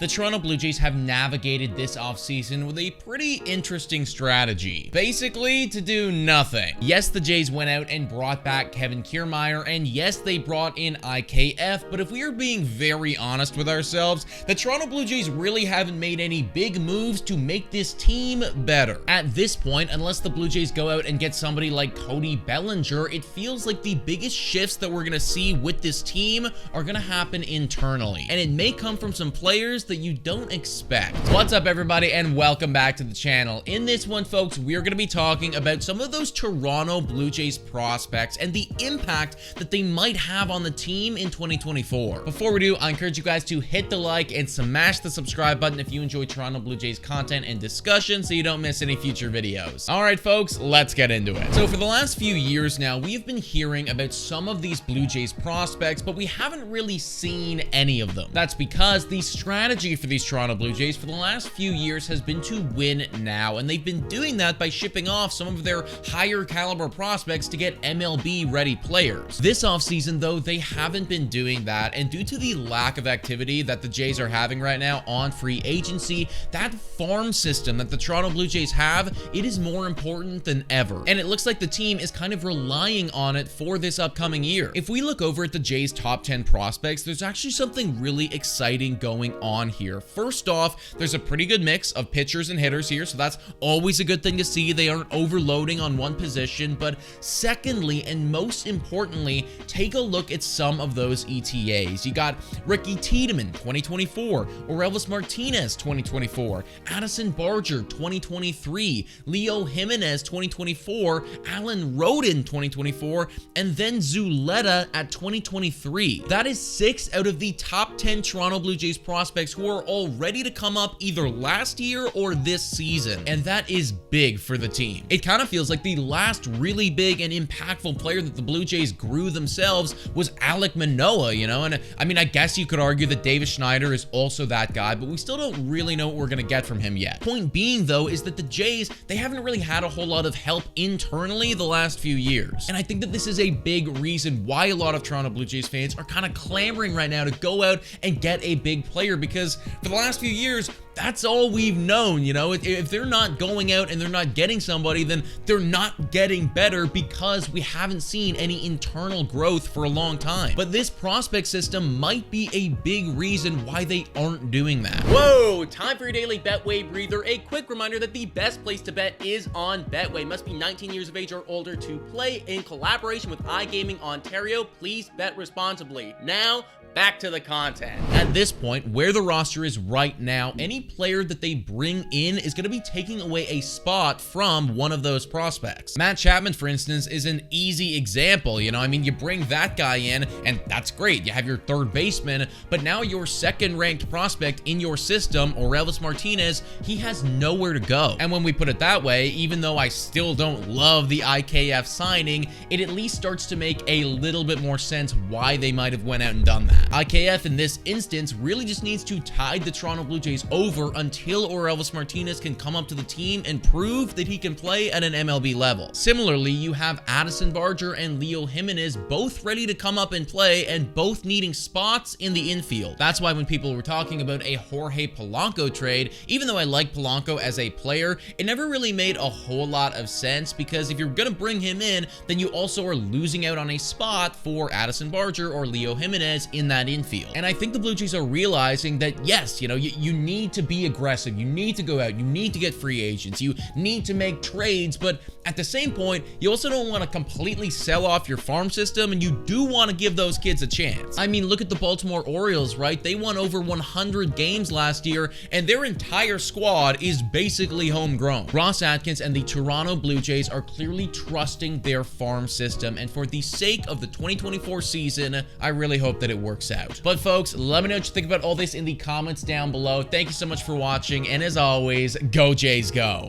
The Toronto Blue Jays have navigated this offseason with a pretty interesting strategy. Basically, to do nothing. Yes, the Jays went out and brought back Kevin Kiermaier, and yes, they brought in IKF, but if we are being very honest with ourselves, the Toronto Blue Jays really haven't made any big moves to make this team better. At this point, unless the Blue Jays go out and get somebody like Cody Bellinger, it feels like the biggest shifts that we're going to see with this team are going to happen internally, and it may come from some players that you don't expect. What's up, everybody, and welcome back to the channel. In this one, folks, we're going to be talking about some of those Toronto Blue Jays prospects and the impact that they might have on the team in 2024. Before we do, I encourage you guys to hit the like and smash the subscribe button if you enjoy Toronto Blue Jays content and discussion so you don't miss any future videos. All right, folks, let's get into it. So for the last few years now, we've been hearing about some of these Blue Jays prospects, but we haven't really seen any of them. That's because the strategy for these Toronto Blue Jays for the last few years has been to win now, and they've been doing that by shipping off some of their higher caliber prospects to get MLB ready players. This offseason, though, they haven't been doing that, and due to the lack of activity that the Jays are having right now on free agency, that farm system that the Toronto Blue Jays have, it is more important than ever, and it looks like the team is kind of relying on it for this upcoming year. If we look over at the Jays' top 10 prospects, there's actually something really exciting going on here. First off, there's a pretty good mix of pitchers and hitters here, so that's always a good thing to see. They aren't overloading on one position. But secondly, and most importantly, take a look at some of those ETAs. You got Ricky Tiedemann, 2024, Orelvis Martinez, 2024, Addison Barger, 2023, Leo Jimenez, 2024, Alan Rodin, 2024, and then Zuleta at 2023. That is 6 out of the top 10 Toronto Blue Jays prospects who are all ready to come up either last year or this season, and that is big for the team. It kind of feels like the last really big and impactful player that the Blue Jays grew themselves was Alek Manoah, you know, and I mean, I guess you could argue that Davis Schneider is also that guy, but we still don't really know what we're going to get from him yet. Point being, though, is that the Jays, they haven't really had a whole lot of help internally the last few years, and I think that this is a big reason why a lot of Toronto Blue Jays fans are kind of clamoring right now to go out and get a big player, because for the last few years, that's all we've known, you know. If they're not going out and they're not getting somebody, then they're not getting better because we haven't seen any internal growth for a long time. But this prospect system might be a big reason why they aren't doing that. Whoa, time for your daily Betway breather. A quick reminder that the best place to bet is on Betway. Must be 19 years of age or older to play. In collaboration with iGaming Ontario, please bet responsibly. Now, back to the content. At this point, where the roster is right now, any player that they bring in is going to be taking away a spot from one of those prospects. Matt Chapman, for instance, is an easy example. You know, I mean, you bring that guy in, and that's great. You have your third baseman, but now your second-ranked prospect in your system, Orelvis Martinez, he has nowhere to go. And when we put it that way, even though I still don't love the IKF signing, it at least starts to make a little bit more sense why they might have went out and done that. IKF in this instance really just needs to tide the Toronto Blue Jays over until Orelvis Martinez can come up to the team and prove that he can play at an MLB level. Similarly, you have Addison Barger and Leo Jimenez both ready to come up and play and both needing spots in the infield. That's why when people were talking about a Jorge Polanco trade, even though I like Polanco as a player, it never really made a whole lot of sense, because if you're going to bring him in, then you also are losing out on a spot for Addison Barger or Leo Jimenez in that infield. And I think the Blue Jays are realizing that, yes, you know, you need to be aggressive, you need to go out, you need to get free agents, you need to make trades, but at the same point, you also don't want to completely sell off your farm system, and you do want to give those kids a chance. I mean, look at the Baltimore Orioles, right? They won over 100 games last year, and their entire squad is basically homegrown. Ross Atkins and the Toronto Blue Jays are clearly trusting their farm system, and for the sake of the 2024 season, I really hope that it works out. But folks, let me know what you think about all this in the comments down below. Thank you so much for watching, and as always, go Jays go!